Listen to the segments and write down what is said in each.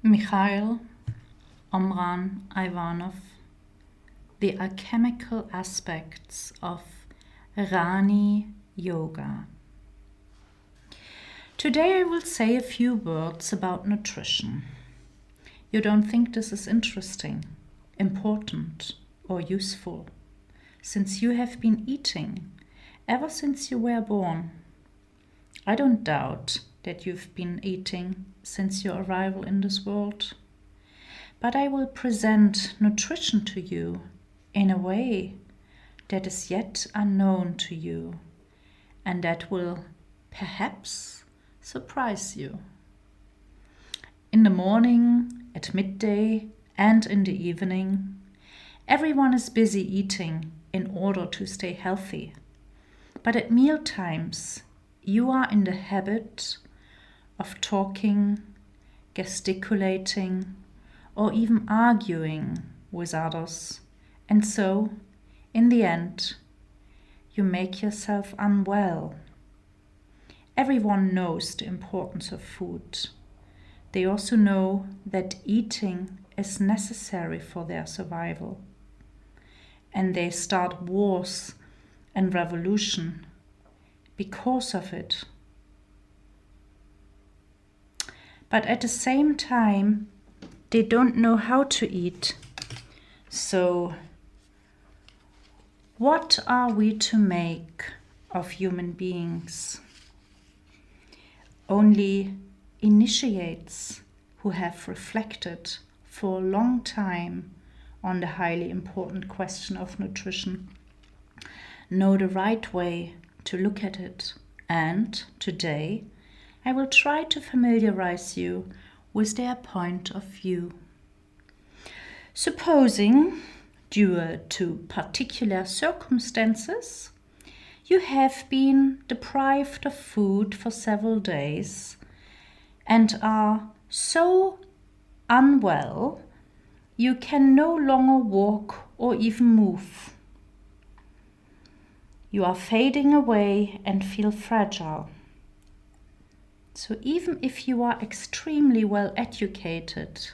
Mikhaël Omraam Aïvanhov, The Alchemical Aspects of Hrani Yoga. Today I will say a few words about nutrition. You don't think this is interesting, important, or useful, since you have been eating ever since you were born. I don't doubt that you've been eating since your arrival in this world, but I will present nutrition to you in a way that is yet unknown to you and that will perhaps surprise you. In the morning, at midday, and in the evening, everyone is busy eating in order to stay healthy. But at meal times, you are in the habit of talking, gesticulating, or even arguing with others. And so, in the end, you make yourself unwell. Everyone knows the importance of food. They also know that eating is necessary for their survival. And they start wars and revolution because of it. But at the same time, they don't know how to eat. So, what are we to make of human beings? Only initiates who have reflected for a long time on the highly important question of nutrition know the right way to look at it. And today, I will try to familiarize you with their point of view. Supposing, due to particular circumstances, you have been deprived of food for several days and are so unwell you can no longer walk or even move. You are fading away and feel fragile. So even if you are extremely well educated,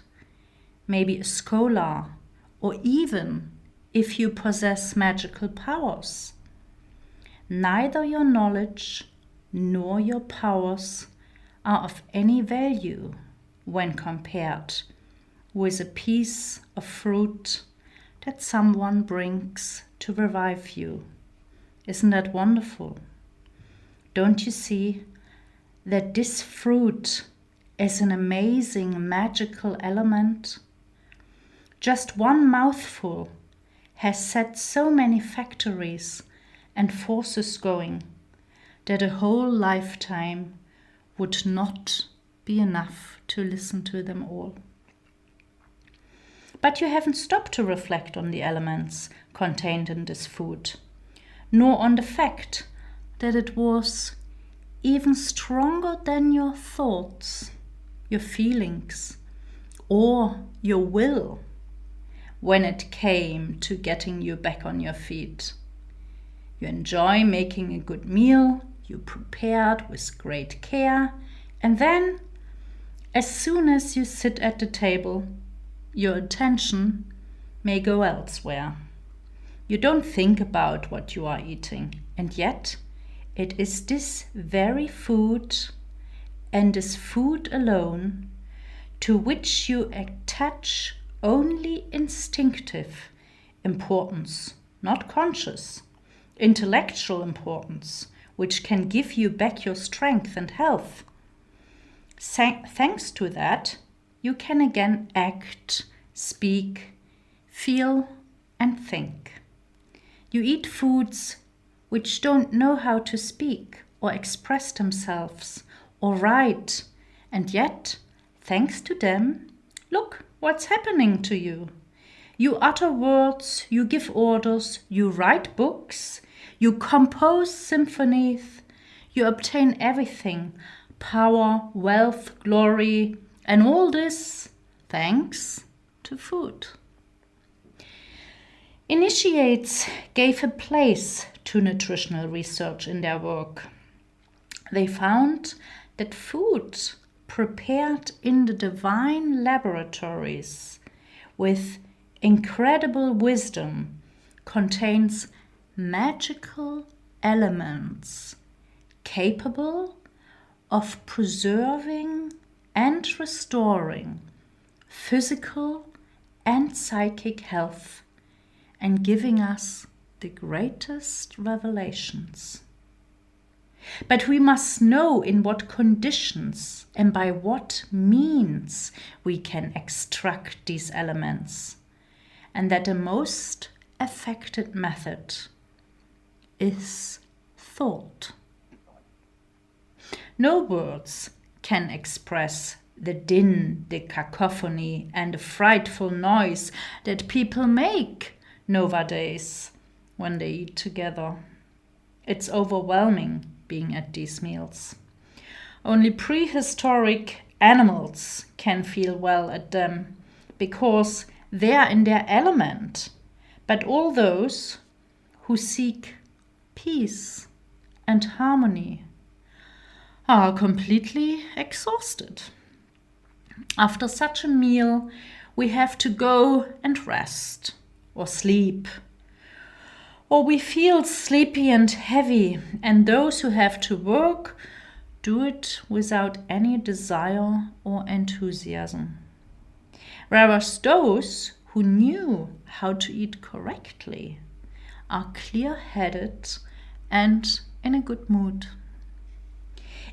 maybe a scholar, or even if you possess magical powers, neither your knowledge nor your powers are of any value when compared with a piece of fruit that someone brings to revive you. Isn't that wonderful? Don't you see that this fruit is an amazing magical element? Just one mouthful has set so many factories and forces going that a whole lifetime would not be enough to listen to them all. But you haven't stopped to reflect on the elements contained in this food, nor on the fact that it was even stronger than your thoughts, your feelings, or your will when it came to getting you back on your feet. You enjoy making a good meal, you prepared with great care, and then, as soon as you sit at the table, your attention may go elsewhere. You don't think about what you are eating, and yet it is this very food and this food alone to which you attach only instinctive importance, not conscious, intellectual importance, which can give you back your strength and health. Thanks to that, you can again act, speak, feel, and think. You eat foods which don't know how to speak or express themselves or write, and yet, thanks to them, look what's happening to you. You utter words, you give orders, you write books, you compose symphonies, you obtain everything, power, wealth, glory, and all this thanks to food. Initiates gave a place to nutritional research in their work. They found that food prepared in the divine laboratories with incredible wisdom, contains magical elements capable of preserving and restoring physical and psychic health and giving us the greatest revelations. But we must know in what conditions and by what means we can extract these elements, and that the most effective method is thought. No words can express the din, the cacophony, and the frightful noise that people make nowadays when they eat together. It's overwhelming being at these meals. Only prehistoric animals can feel well at them because they are in their element. But all those who seek peace and harmony are completely exhausted. After such a meal, we have to go and rest or sleep. Or we feel sleepy and heavy, and those who have to work do it without any desire or enthusiasm. Whereas those who knew how to eat correctly are clear-headed and in a good mood.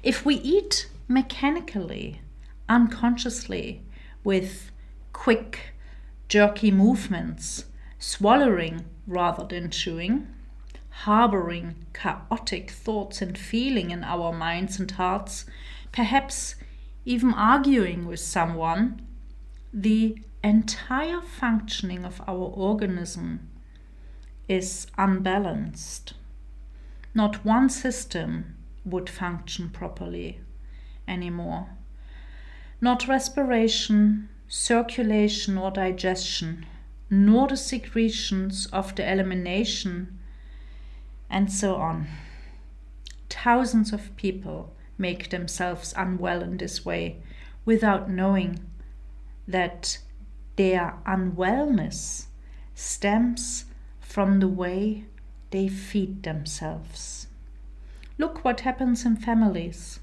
If we eat mechanically, unconsciously, with quick, jerky movements, swallowing rather than chewing, harboring chaotic thoughts and feeling in our minds and hearts, perhaps even arguing with someone, the entire functioning of our organism is unbalanced. Not one system would function properly anymore. Not respiration, circulation or digestion, nor the secretions of the elimination, and so on. Thousands of people make themselves unwell in this way without knowing that their unwellness stems from the way they feed themselves. Look what happens in families.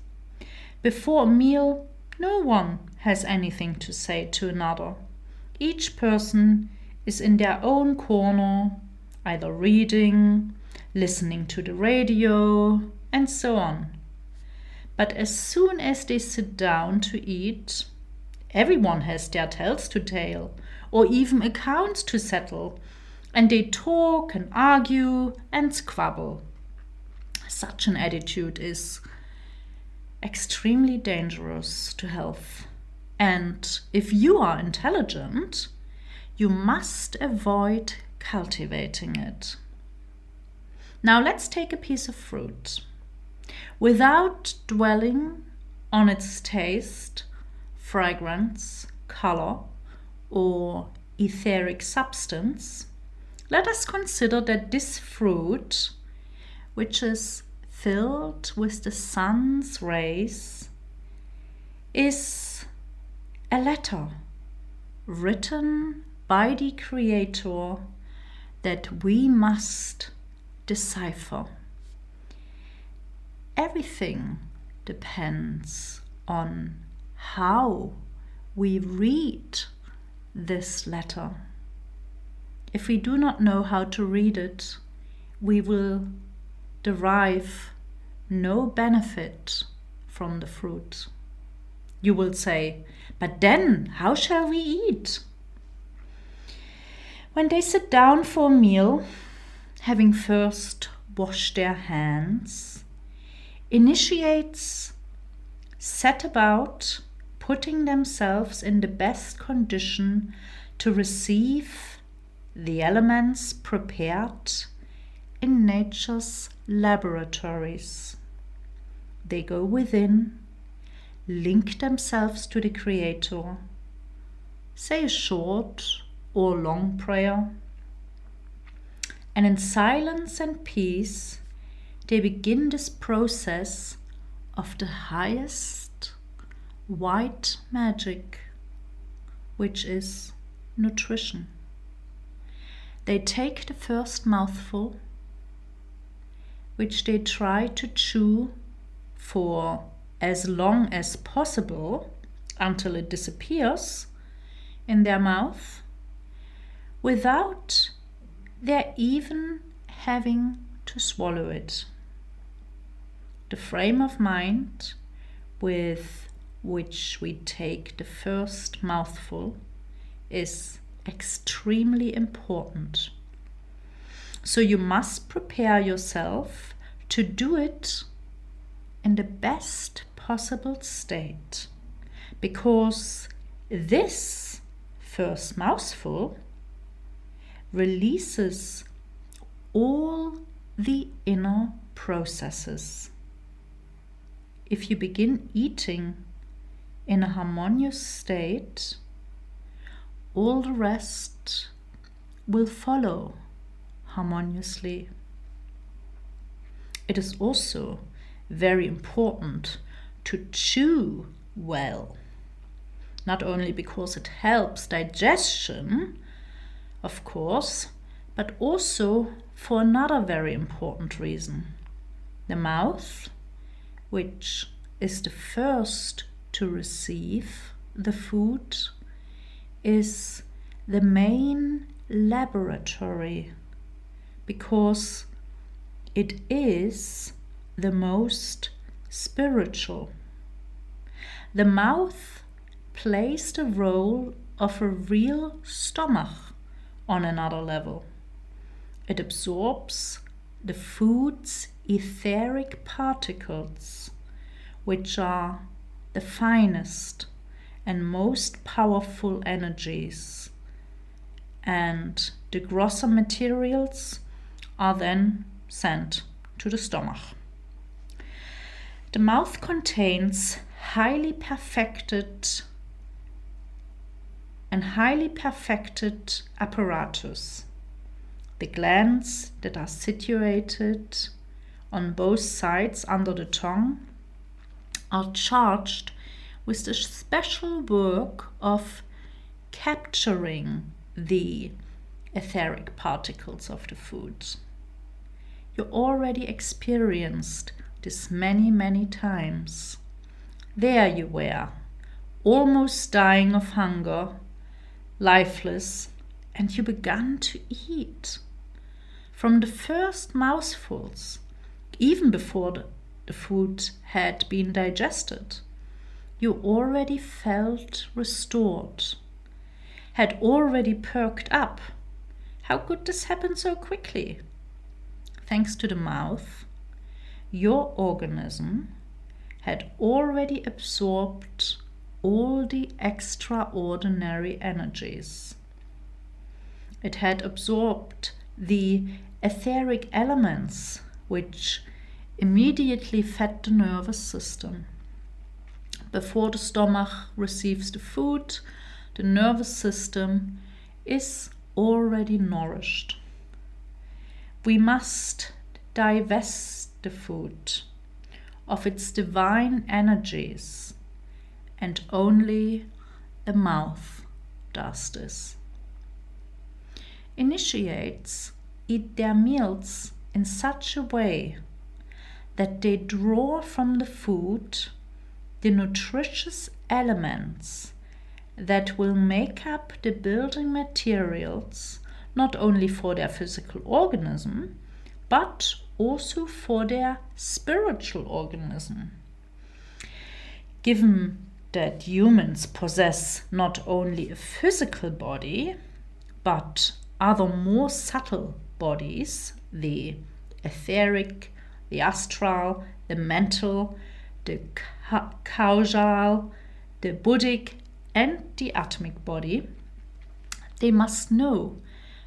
Before a meal, no one has anything to say to another. Each person is in their own corner, either reading, listening to the radio, and so on. But as soon as they sit down to eat, everyone has their tales to tell, or even accounts to settle, and they talk and argue and squabble. Such an attitude is extremely dangerous to health. And if you are intelligent, you must avoid cultivating it. Now let's take a piece of fruit. Without dwelling on its taste, fragrance, color, or etheric substance, let us consider that this fruit, which is filled with the sun's rays, is a letter written by the Creator that we must decipher. Everything depends on how we read this letter. If we do not know how to read it, we will derive no benefit from the fruit. You will say, but then how shall we eat? When they sit down for a meal, having first washed their hands, initiates set about putting themselves in the best condition to receive the elements prepared in nature's laboratories. They go within, link themselves to the Creator, say a short or long prayer, and in silence and peace they begin this process of the highest, white magic, which is nutrition. They take the first mouthful, which they try to chew for as long as possible until it disappears in their mouth, without their even having to swallow it. The frame of mind with which we take the first mouthful is extremely important. So you must prepare yourself to do it in the best possible state, because this first mouthful releases all the inner processes. If you begin eating in a harmonious state, all the rest will follow harmoniously. It is also very important to chew well, not only because it helps digestion, of course, but also for another very important reason. The mouth, which is the first to receive the food, is the main laboratory, because it is the most spiritual. The mouth plays the role of a real stomach on another level. It absorbs the food's etheric particles, which are the finest and most powerful energies, and the grosser materials are then sent to the stomach. The mouth contains highly perfected apparatus. The glands that are situated on both sides under the tongue are charged with the special work of capturing the etheric particles of the food. You already experienced this many times. There you were, almost dying of hunger, lifeless, and you began to eat. From the first mouthfuls, even before the food had been digested, you already felt restored, had already perked up. How could this happen so quickly? Thanks to the mouth, your organism had already absorbed all the extraordinary energies. It had absorbed the etheric elements, which immediately fed the nervous system. Before the stomach receives the food, the nervous system is already nourished. We must divest the food of its divine energies, and only the mouth does this. Initiates eat their meals in such a way that they draw from the food the nutritious elements that will make up the building materials, not only for their physical organism, but also for their spiritual organism. Given that humans possess not only a physical body, but other more subtle bodies, the etheric, the astral, the mental, the causal, the buddhic, and the atomic body, they must know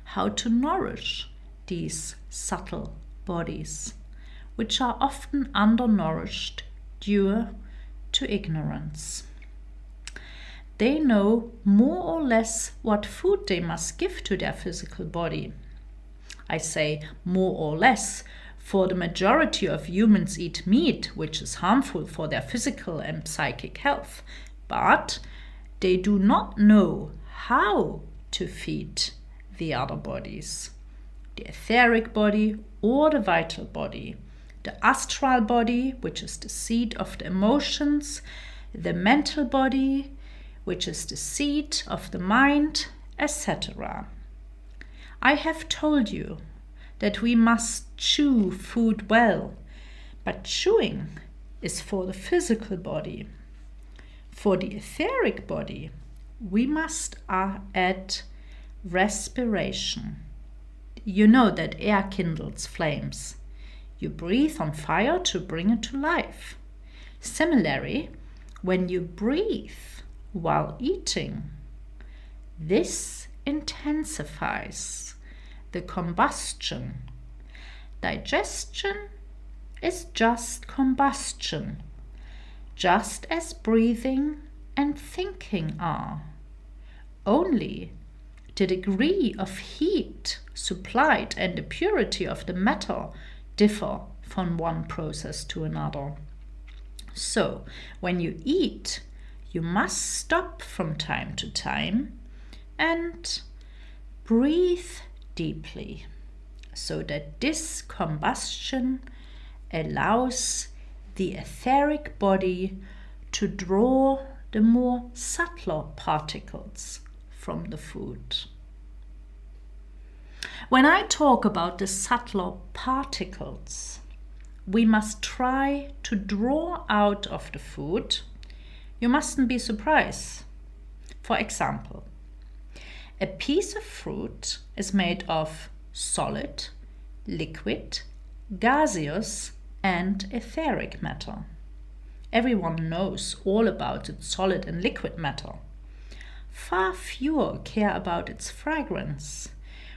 how to nourish these subtle bodies, which are often undernourished due to ignorance. They know more or less what food they must give to their physical body. I say more or less, for the majority of humans eat meat, which is harmful for their physical and psychic health, but they do not know how to feed the other bodies. The etheric body or the vital body, the astral body, which is the seat of the emotions, the mental body, which is the seat of the mind, etc. I have told you that we must chew food well, but chewing is for the physical body. For the etheric body, we must add respiration. You know that air kindles flames. You breathe on fire to bring it to life. Similarly, when you breathe while eating, this intensifies the combustion. Digestion is just combustion, just as breathing and thinking are. Only the degree of heat supplied and the purity of the matter differ from one process to another. So, when you eat, you must stop from time to time and breathe deeply, so that this combustion allows the etheric body to draw the more subtler particles from the food. When I talk about the subtler particles, we must try to draw out of the food. You mustn't be surprised. For example, a piece of fruit is made of solid, liquid, gaseous, and etheric matter. Everyone knows all about its solid and liquid matter. Far fewer care about its fragrance,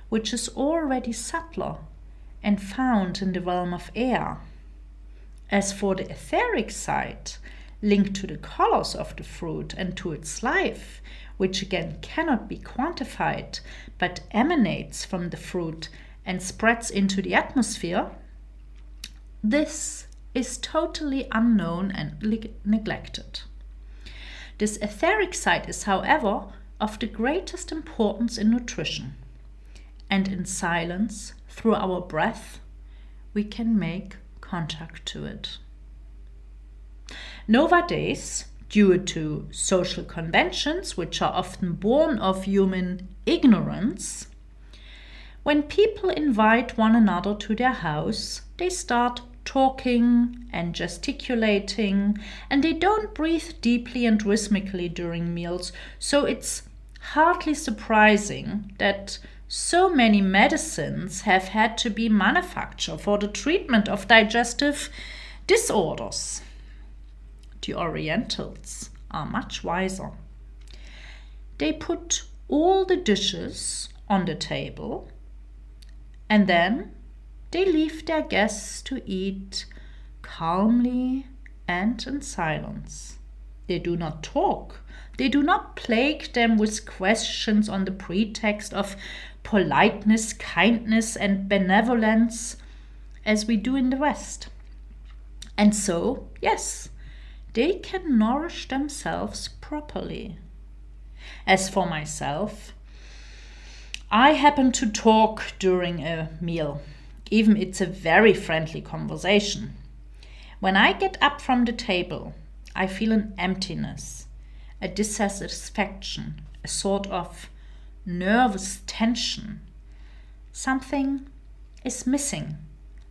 which is already subtler and found in the realm of air. As for the etheric side, linked to the colors of the fruit and to its life, which again cannot be quantified but emanates from the fruit and spreads into the atmosphere, this is totally unknown and neglected. This etheric side is, however, of the greatest importance in nutrition, and in silence, through our breath, we can make contact to it. Nowadays, due to social conventions, which are often born of human ignorance, when people invite one another to their house, they start talking and gesticulating, and they don't breathe deeply and rhythmically during meals, so it's hardly surprising that so many medicines have had to be manufactured for the treatment of digestive disorders. The Orientals are much wiser. They put all the dishes on the table and then they leave their guests to eat calmly and in silence. They do not talk. They do not plague them with questions on the pretext of politeness, kindness, and benevolence as we do in the West. And so, yes, they can nourish themselves properly. As for myself, I happen to talk during a meal. Even it's a very friendly conversation. When I get up from the table, I feel an emptiness, a dissatisfaction, a sort of nervous tension. Something is missing.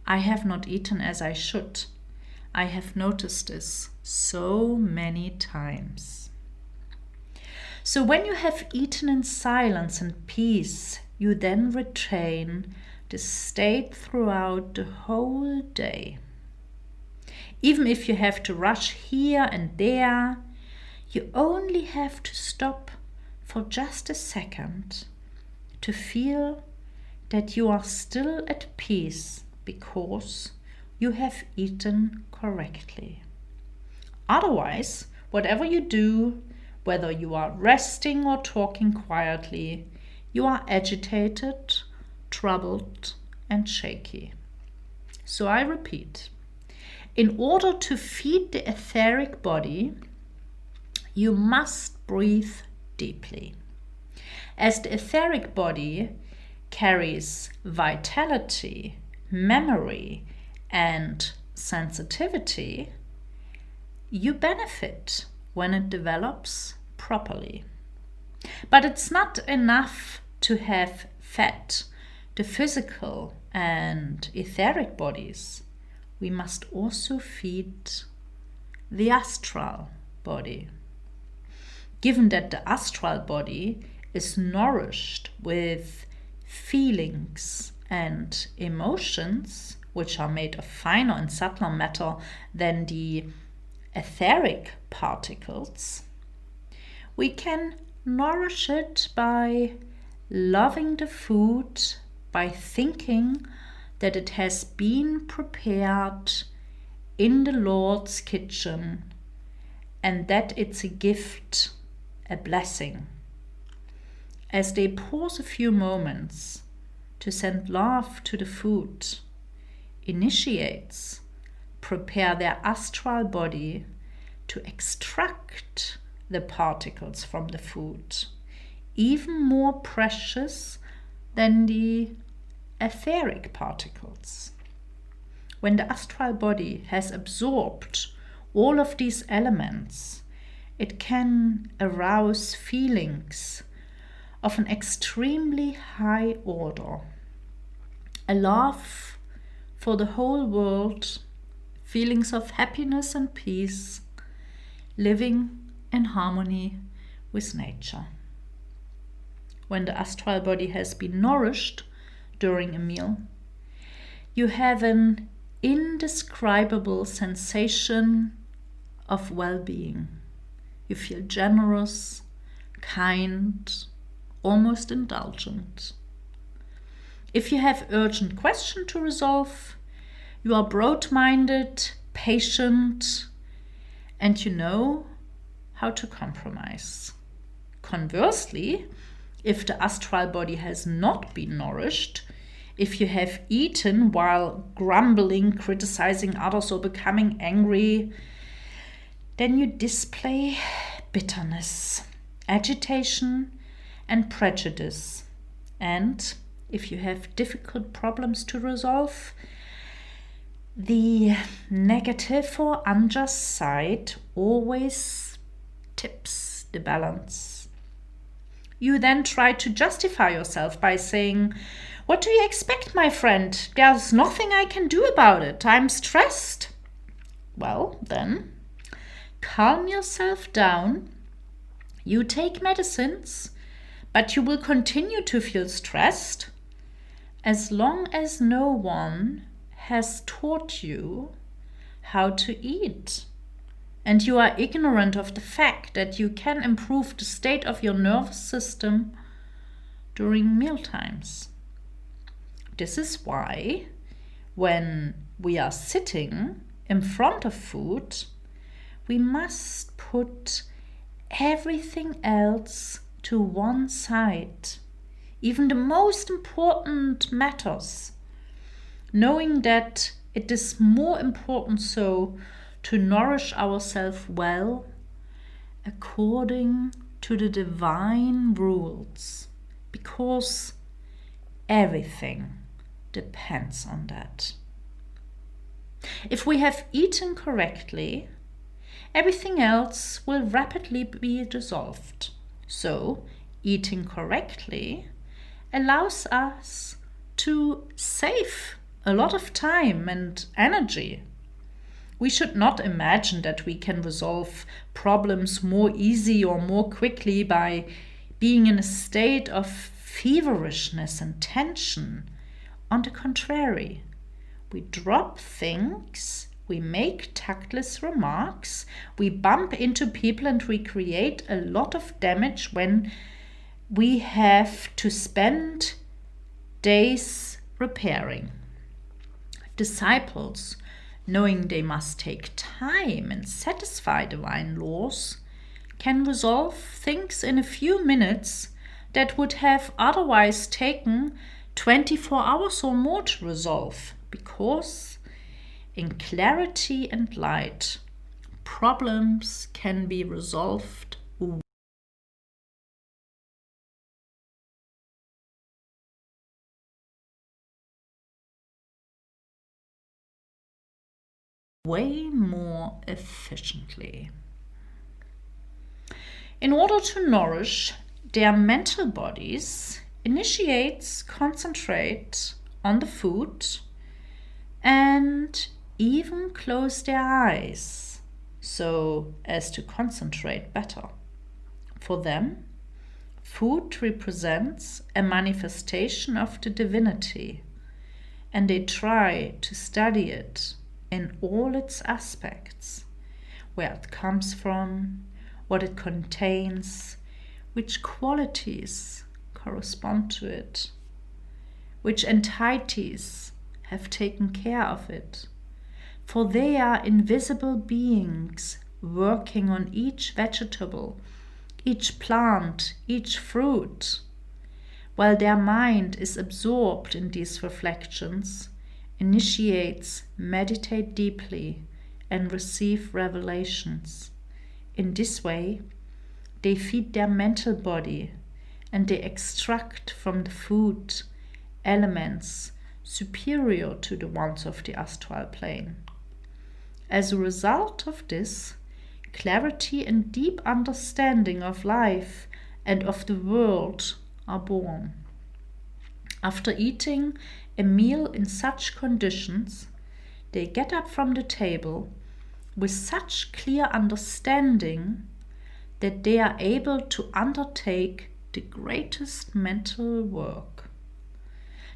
I have not eaten as I should. I have noticed this so many times. So when you have eaten in silence and peace, you then retain this state throughout the whole day. Even if you have to rush here and there, you only have to stop for just a second to feel that you are still at peace because you have eaten correctly. Otherwise, whatever you do, whether you are resting or talking quietly, you are agitated, troubled, and shaky. So I repeat, in order to feed the etheric body, You must breathe deeply. As the etheric body carries vitality, memory, and sensitivity, you benefit when it develops properly. But it's not enough to have fed the physical and etheric bodies. We must also feed the astral body. Given that the astral body is nourished with feelings and emotions, which are made of finer and subtler matter than the etheric particles, we can nourish it by loving the food, by thinking that it has been prepared in the Lord's kitchen and that it's a gift, a blessing. As they pause a few moments to send love to the food, initiates prepare their astral body to extract the particles from the food, even more precious than the etheric particles. When the astral body has absorbed all of these elements, it can arouse feelings of an extremely high order. A love for the whole world, feelings of happiness and peace, living in harmony with nature. When the astral body has been nourished during a meal, you have an indescribable sensation of well-being. You feel generous, kind, almost indulgent. If you have urgent question to resolve, you are broad-minded, patient, and you know how to compromise. Conversely, if the astral body has not been nourished, if you have eaten while grumbling, criticizing others, or becoming angry, then you display bitterness, agitation, and prejudice. And if you have difficult problems to resolve, the negative or unjust side always tips the balance. You then try to justify yourself by saying, "What do you expect, my friend? There's nothing I can do about it. I'm stressed." Well, then, calm yourself down. You take medicines, but you will continue to feel stressed as long as no one has taught you how to eat. And you are ignorant of the fact that you can improve the state of your nervous system during mealtimes. This is why, when we are sitting in front of food, we must put everything else to one side, even the most important matters, knowing that it is more important so to nourish ourselves well according to the divine rules, because everything depends on that. If we have eaten correctly, everything else will rapidly be dissolved. So, eating correctly allows us to save a lot of time and energy. We should not imagine that we can resolve problems more easy or more quickly by being in a state of feverishness and tension. On the contrary, we drop things, we make tactless remarks, we bump into people, and we create a lot of damage when we have to spend days repairing. Disciples, knowing they must take time and satisfy divine laws, can resolve things in a few minutes that would have otherwise taken 24 hours or more to resolve, because in clarity and light, problems can be resolved way more efficiently. In order to nourish their mental bodies, initiates concentrate on the food and even close their eyes so as to concentrate better. For them, food represents a manifestation of the divinity, and they try to study it in all its aspects, where it comes from, what it contains, which qualities correspond to it, which entities have taken care of it. For they are invisible beings working on each vegetable, each plant, each fruit. While their mind is absorbed in these reflections, initiates meditate deeply and receive revelations. In this way, they feed their mental body and they extract from the food elements superior to the ones of the astral plane. As a result of this, clarity and deep understanding of life and of the world are born. After eating a meal in such conditions, they get up from the table with such clear understanding that they are able to undertake the greatest mental work.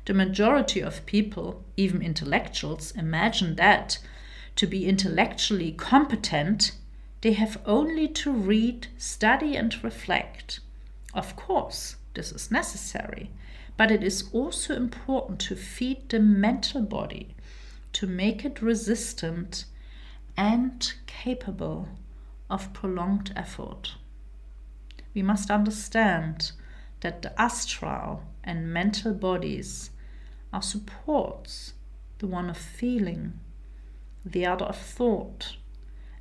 The majority of people, even intellectuals, imagine that to be intellectually competent, they have only to read, study, and reflect. Of course, this is necessary, but it is also important to feed the mental body, to make it resistant and capable of prolonged effort. We must understand that the astral and mental bodies are supports, the one of feeling, the other of thought,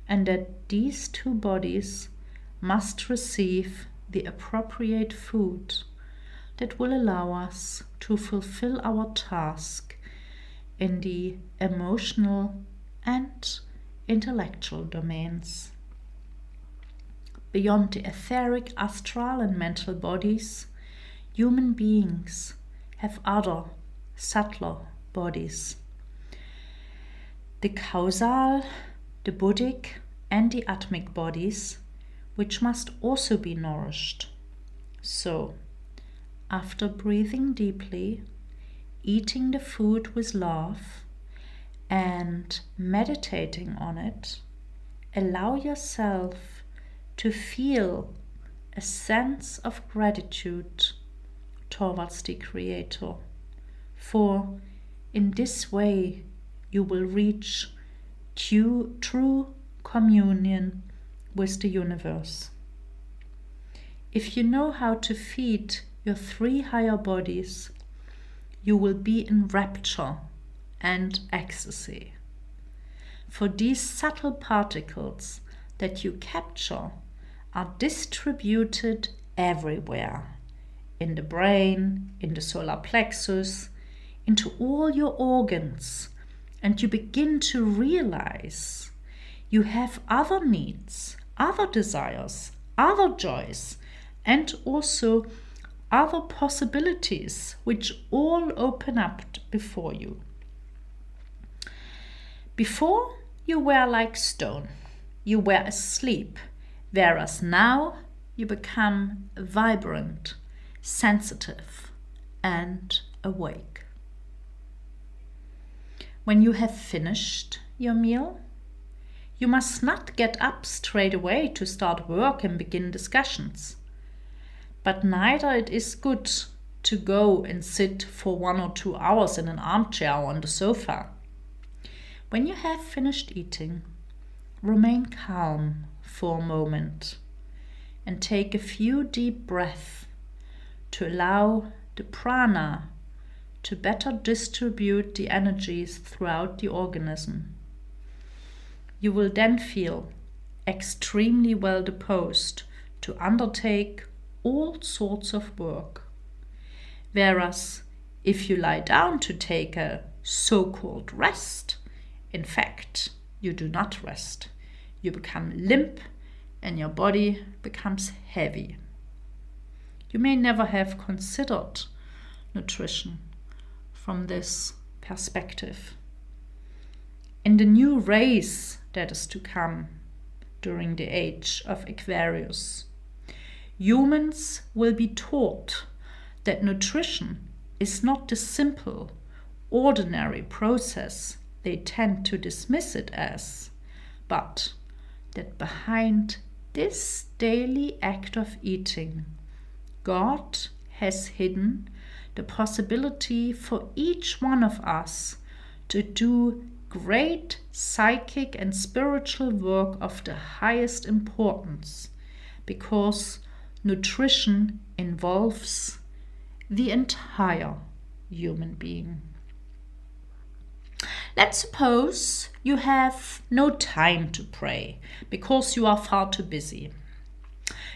and that these two bodies must receive the appropriate food that will allow us to fulfill our task in the emotional and intellectual domains. Beyond the etheric, astral, and mental bodies, human beings have other, subtler bodies. The causal, the buddhic, and the atmic bodies, which must also be nourished. So, after breathing deeply, eating the food with love, and meditating on it, allow yourself to feel a sense of gratitude towards the Creator. For in this way you will reach true communion with the universe. If you know how to feed your three higher bodies, you will be in rapture and ecstasy. For these subtle particles that you capture are distributed everywhere, in the brain, in the solar plexus, into all your organs, and you begin to realize you have other needs, other desires, other joys, and also other possibilities which all open up before you. Before, you were like stone, you were asleep, whereas now you become vibrant, sensitive, and awake. When you have finished your meal, you must not get up straight away to start work and begin discussions. But neither it is good to go and sit for 1 or 2 hours in an armchair or on the sofa. When you have finished eating, remain calm for a moment and take a few deep breaths to allow the prana to better distribute the energies throughout the organism. You will then feel extremely well disposed to undertake all sorts of work. Whereas if you lie down to take a so-called rest, in fact, you do not rest. You become limp and your body becomes heavy. You may never have considered nutrition from this perspective. In the new race that is to come during the age of Aquarius, humans will be taught that nutrition is not the simple, ordinary process they tend to dismiss it as, but that behind this daily act of eating, God has hidden the possibility for each one of us to do great psychic and spiritual work of the highest importance, because nutrition involves the entire human being. Let's suppose you have no time to pray because you are far too busy.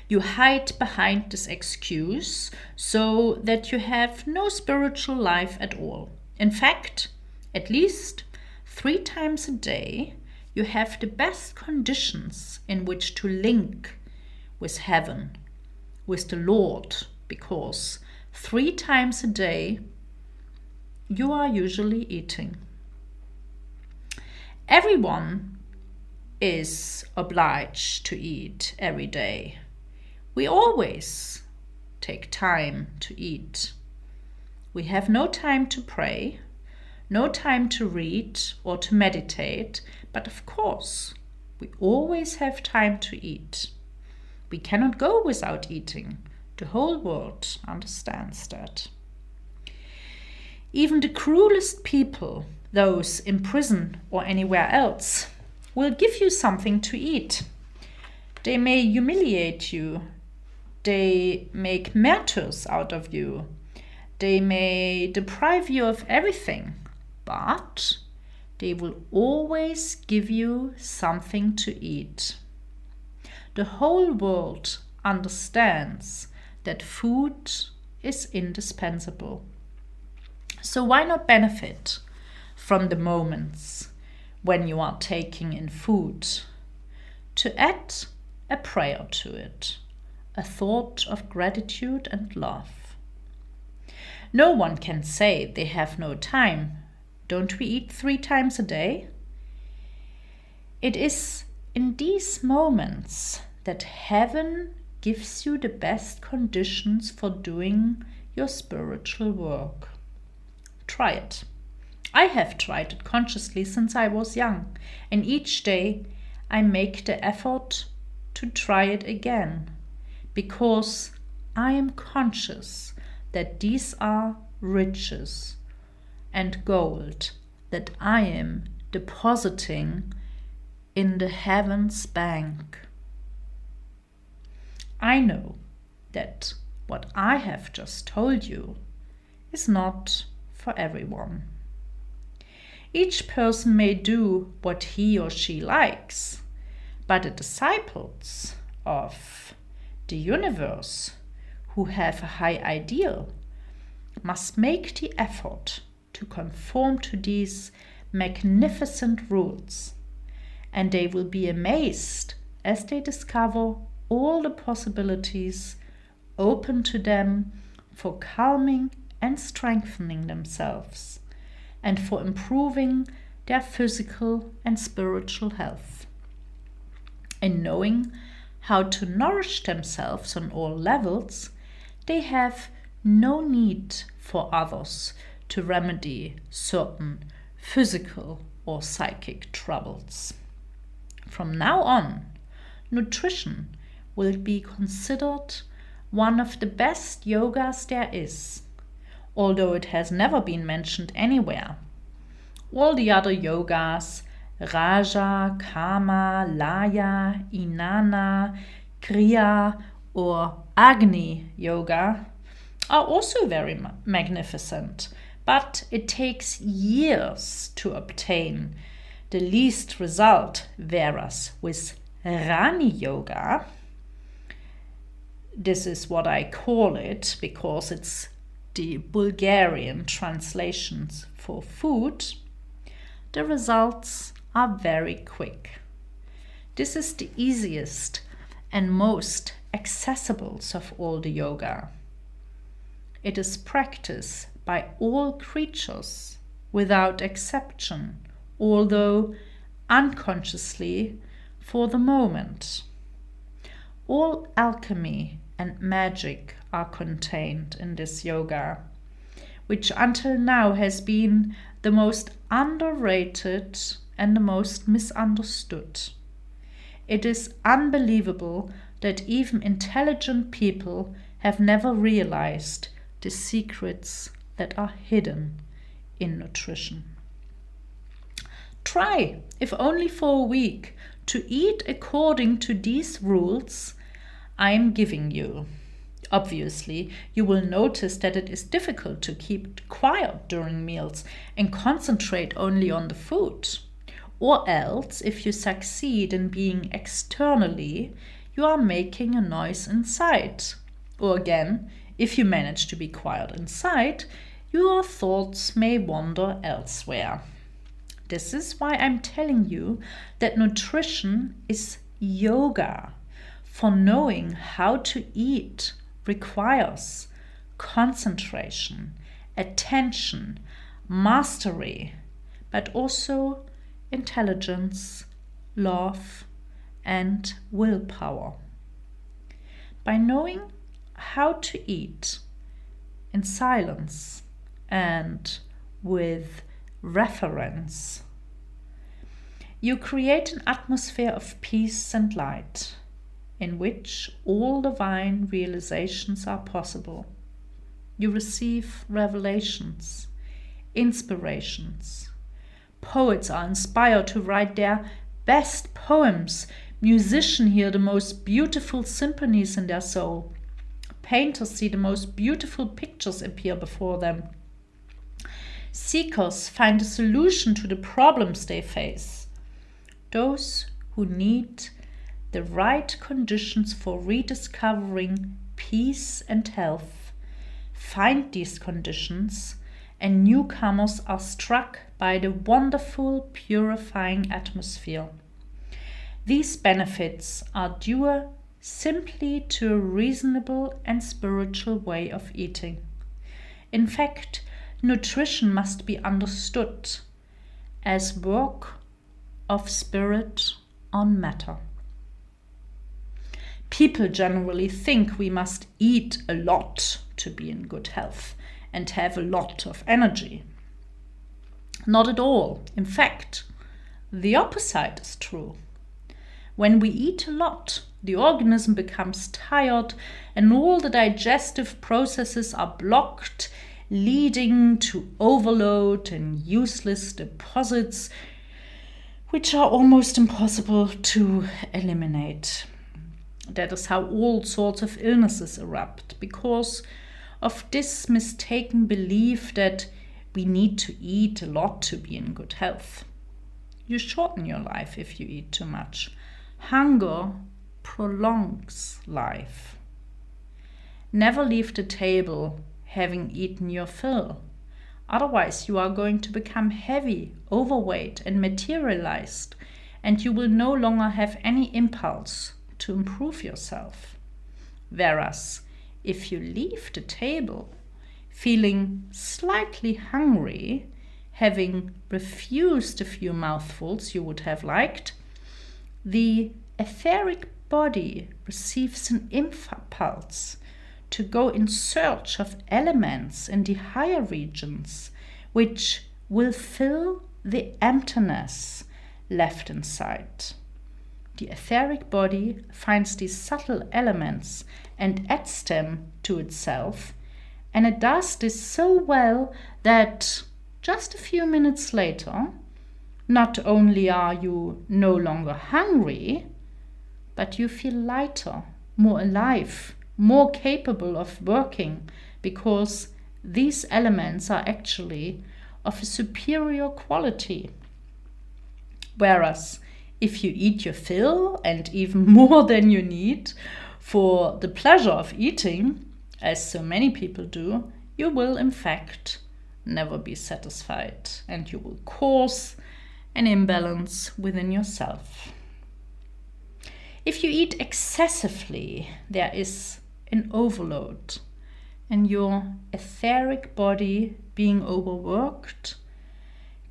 You hide behind this excuse so that you have no spiritual life at all. In fact, at least 3 times a day, you have the best conditions in which to link with heaven, with the Lord, because 3 times a day you are usually eating. Everyone is obliged to eat every day. We always take time to eat. We have no time to pray, no time to read or to meditate, but of course, we always have time to eat. We cannot go without eating. The whole world understands that. Even the cruelest people, those in prison or anywhere else, will give you something to eat. They may humiliate you. They make martyrs out of you. They may deprive you of everything, but they will always give you something to eat. The whole world understands that food is indispensable. So why not benefit from the moments when you are taking in food to add a prayer to it, a thought of gratitude and love? No one can say they have no time. Don't we eat 3 times a day? It is in these moments that heaven gives you the best conditions for doing your spiritual work. Try it. I have tried it consciously since I was young, and each day I make the effort to try it again, because I am conscious that these are riches and gold that I am depositing in the heavens bank. I know that what I have just told you is not for everyone. Each person may do what he or she likes, but the disciples of the universe who have a high ideal must make the effort to conform to these magnificent rules, and they will be amazed as they discover all the possibilities open to them for calming and strengthening themselves, and for improving their physical and spiritual health. In knowing how to nourish themselves on all levels, they have no need for others to remedy certain physical or psychic troubles. From now on, nutrition will be considered one of the best yogas there is, although it has never been mentioned anywhere. All the other yogas, Raja, Kama, Laya, Inanna, Kriya, or Agni yoga, are also very magnificent, but it takes years to obtain the least result, whereas with Hrani yoga, this is what I call it because it's the Bulgarian translations for food, the results are very quick. This is the easiest and most accessible of all the yoga. It is practiced by all creatures without exception, although unconsciously for the moment. All alchemy and magic are contained in this yoga, which until now has been the most underrated and the most misunderstood. It is unbelievable that even intelligent people have never realized the secrets that are hidden in nutrition. Try, if only for a week, to eat according to these rules I am giving you. Obviously, you will notice that it is difficult to keep quiet during meals and concentrate only on the food. Or else, if you succeed in being externally, you are making a noise inside. Or again, if you manage to be quiet inside, your thoughts may wander elsewhere. This is why I'm telling you that nutrition is yoga. For knowing how to eat requires concentration, attention, mastery, but also intelligence, love, and willpower. By knowing how to eat in silence and with reference, you create an atmosphere of peace and light in which all divine realizations are possible. You receive revelations, inspirations. Poets are inspired to write their best poems. Musicians hear the most beautiful symphonies in their soul. Painters see the most beautiful pictures appear before them. Seekers find a solution to the problems they face. Those who need the right conditions for rediscovering peace and health find these conditions, and newcomers are struck by the wonderful, purifying atmosphere. These benefits are due simply to a reasonable and spiritual way of eating. In fact, nutrition must be understood as work of spirit on matter. People generally think we must eat a lot to be in good health and have a lot of energy. Not at all. In fact, the opposite is true. When we eat a lot, the organism becomes tired and all the digestive processes are blocked, leading to overload and useless deposits, which are almost impossible to eliminate. That is how all sorts of illnesses erupt, because of this mistaken belief that we need to eat a lot to be in good health. You shorten your life if you eat too much. Hunger prolongs life. Never leave the table having eaten your fill. Otherwise, you are going to become heavy, overweight, and materialized, and you will no longer have any impulse to improve yourself. Whereas, if you leave the table feeling slightly hungry, having refused a few mouthfuls you would have liked, the etheric body receives an impulse to go in search of elements in the higher regions, which will fill the emptiness left inside. The etheric body finds these subtle elements and adds them to itself, and it does this so well that just a few minutes later, not only are you no longer hungry, but you feel lighter, more alive, more capable of working, because these elements are actually of a superior quality. Whereas If you eat your fill and even more than you need for the pleasure of eating, as so many people do, you will in fact never be satisfied and you will cause an imbalance within yourself. If you eat excessively, there is an overload, and your etheric body, being overworked,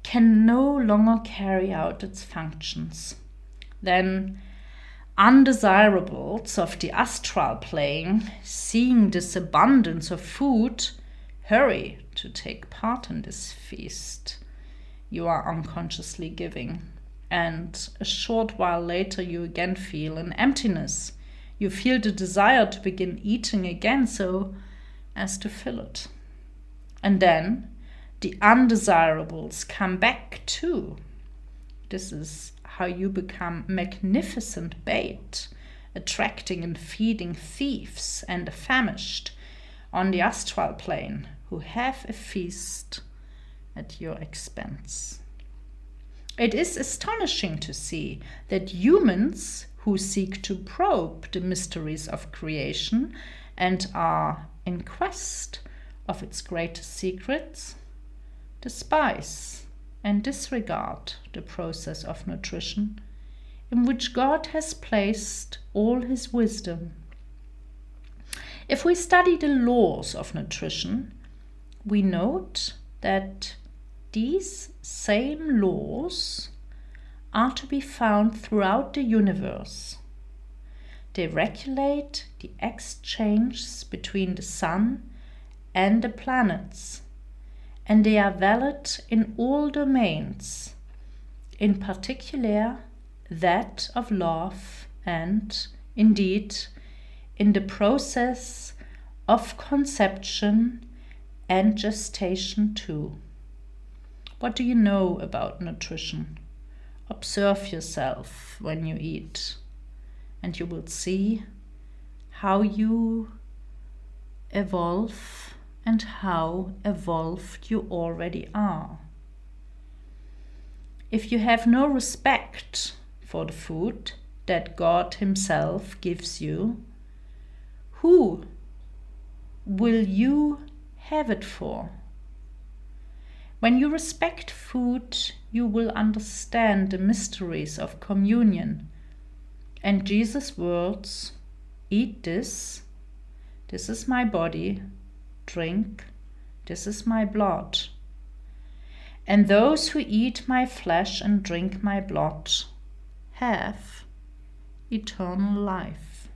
can no longer carry out its functions. Then undesirables of the astral plane, seeing this abundance of food, hurry to take part in this feast you are unconsciously giving. And a short while later you again feel an emptiness. You feel the desire to begin eating again so as to fill it. And then the undesirables come back too. This is how you become magnificent bait, attracting and feeding thieves and the famished on the astral plane who have a feast at your expense. It is astonishing to see that humans who seek to probe the mysteries of creation and are in quest of its greatest secrets despise and disregard the process of nutrition in which God has placed all his wisdom. If we study the laws of nutrition, we note that these same laws are to be found throughout the universe. They regulate the exchanges between the sun and the planets, and they are valid in all domains, in particular that of love and, indeed, in the process of conception and gestation too. What do you know about nutrition? Observe yourself when you eat, and you will see how you evolve and how evolved you already are. If you have no respect for the food that God himself gives you, who will you have it for? When you respect food, you will understand the mysteries of communion. And Jesus' words, "Eat this, this is my body, drink, this is my blood. And those who eat my flesh and drink my blood have eternal life."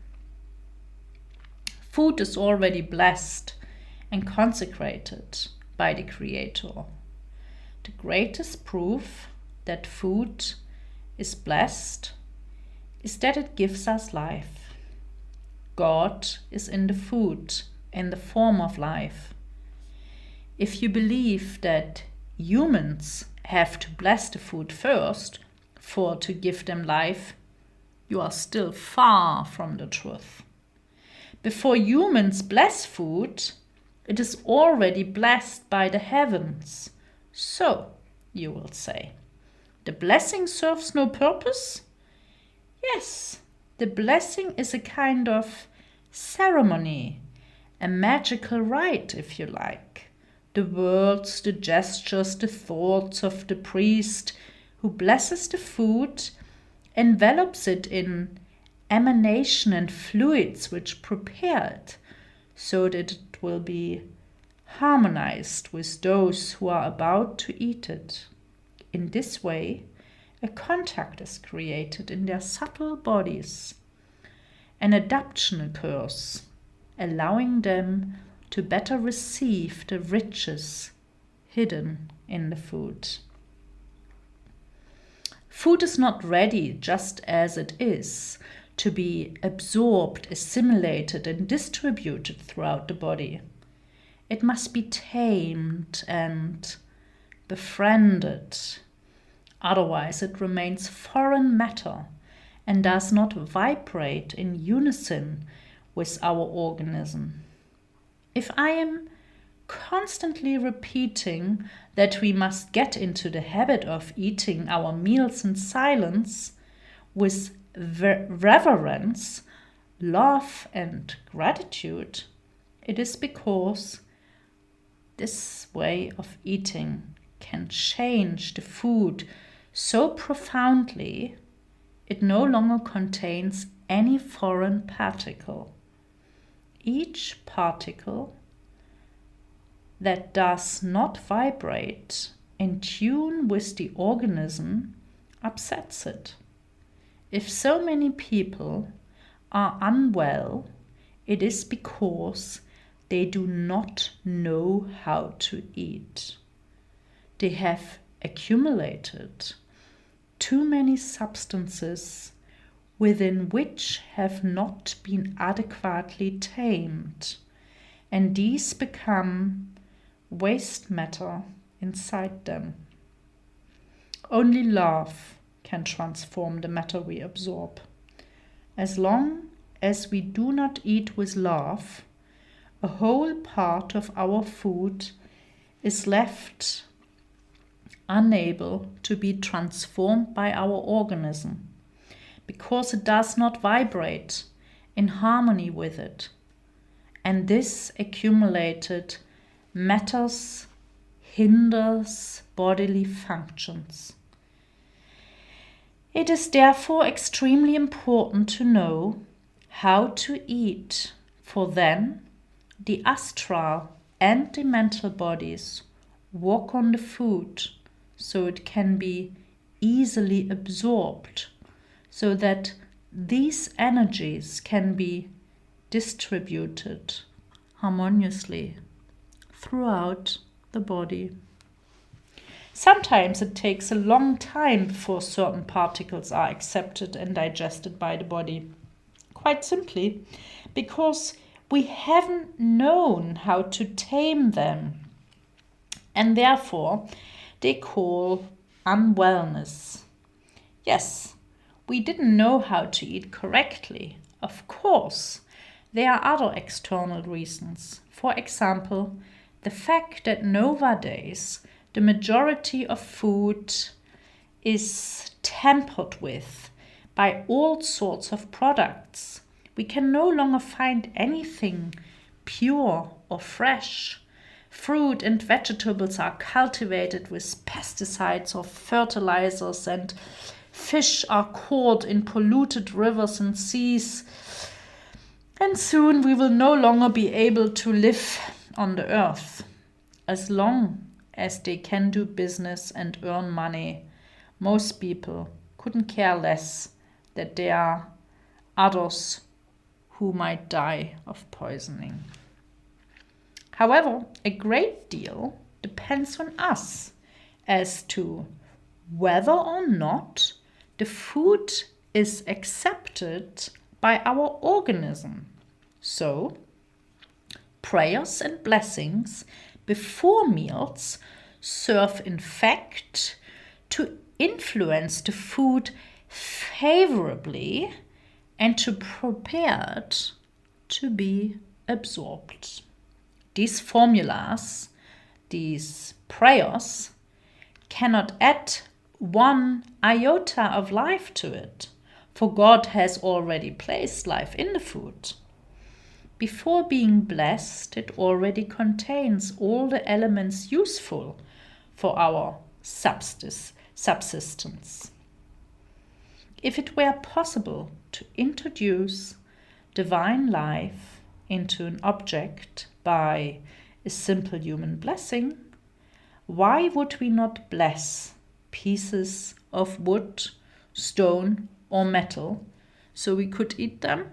Food is already blessed and consecrated by the Creator. The greatest proof that food is blessed is that it gives us life. God is in the food, in the form of life. If you believe that humans have to bless the food first for to give them life, you are still far from the truth. Before humans bless food, it is already blessed by the heavens. So, you will say, the blessing serves no purpose? Yes, the blessing is a kind of ceremony, a magical rite, if you like. The words, the gestures, the thoughts of the priest who blesses the food, envelops it in emanation and fluids which prepare it so that it will be harmonized with those who are about to eat it. In this way, a contact is created in their subtle bodies. An adaptation occurs, allowing them to better receive the riches hidden in the food. Food is not ready just as it is to be absorbed, assimilated, and distributed throughout the body. It must be tamed and befriended. Otherwise, it remains foreign matter and does not vibrate in unison with our organism. If I am constantly repeating that we must get into the habit of eating our meals in silence, with reverence, love, and gratitude, it is because this way of eating can change the food so profoundly it no longer contains any foreign particle. Each particle that does not vibrate in tune with the organism upsets it. If so many people are unwell, it is because they do not know how to eat. They have accumulated too many substances within which have not been adequately tamed, and these become waste matter inside them. Only love can transform the matter we absorb. As long as we do not eat with love, a whole part of our food is left unable to be transformed by our organism, because it does not vibrate in harmony with it. And this accumulated matters hinders bodily functions. It is therefore extremely important to know how to eat, for then the astral and the mental bodies work on the food so it can be easily absorbed, so that these energies can be distributed harmoniously throughout the body. Sometimes it takes a long time before certain particles are accepted and digested by the body, quite simply because we haven't known how to tame them, and therefore they call unwellness. Yes, we didn't know how to eat correctly. Of course, there are other external reasons. For example, the fact that nowadays the majority of food is tampered with by all sorts of products. We can no longer find anything pure or fresh. Fruit and vegetables are cultivated with pesticides or fertilizers, and fish are caught in polluted rivers and seas. And soon we will no longer be able to live on the earth. As long as they can do business and earn money, most people couldn't care less that there are others who might die of poisoning. However, a great deal depends on us as to whether or not the food is accepted by our organism. So, prayers and blessings before meals serve in fact to influence the food favorably and to prepare it to be absorbed. These formulas, these prayers, cannot add one iota of life to it, for God has already placed life in the food. Before being blessed, it already contains all the elements useful for our subsistence. If it were possible to introduce divine life into an object by a simple human blessing, why would we not bless pieces of wood, stone, or metal so we could eat them?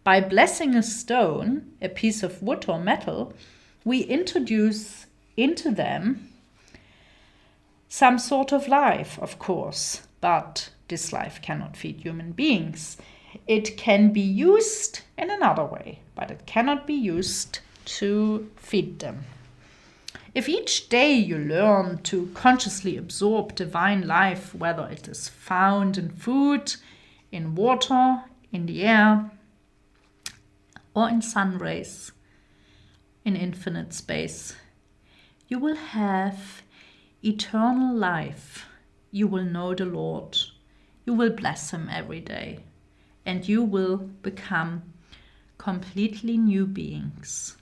By blessing a stone, a piece of wood or metal, we introduce into them some sort of life, of course, but this life cannot feed human beings. It can be used in another way, but it cannot be used to feed them. If each day you learn to consciously absorb divine life, whether it is found in food, in water, in the air, or in sun rays, in infinite space, you will have eternal life. You will know the Lord. you will blossom every day, and you will become completely new beings.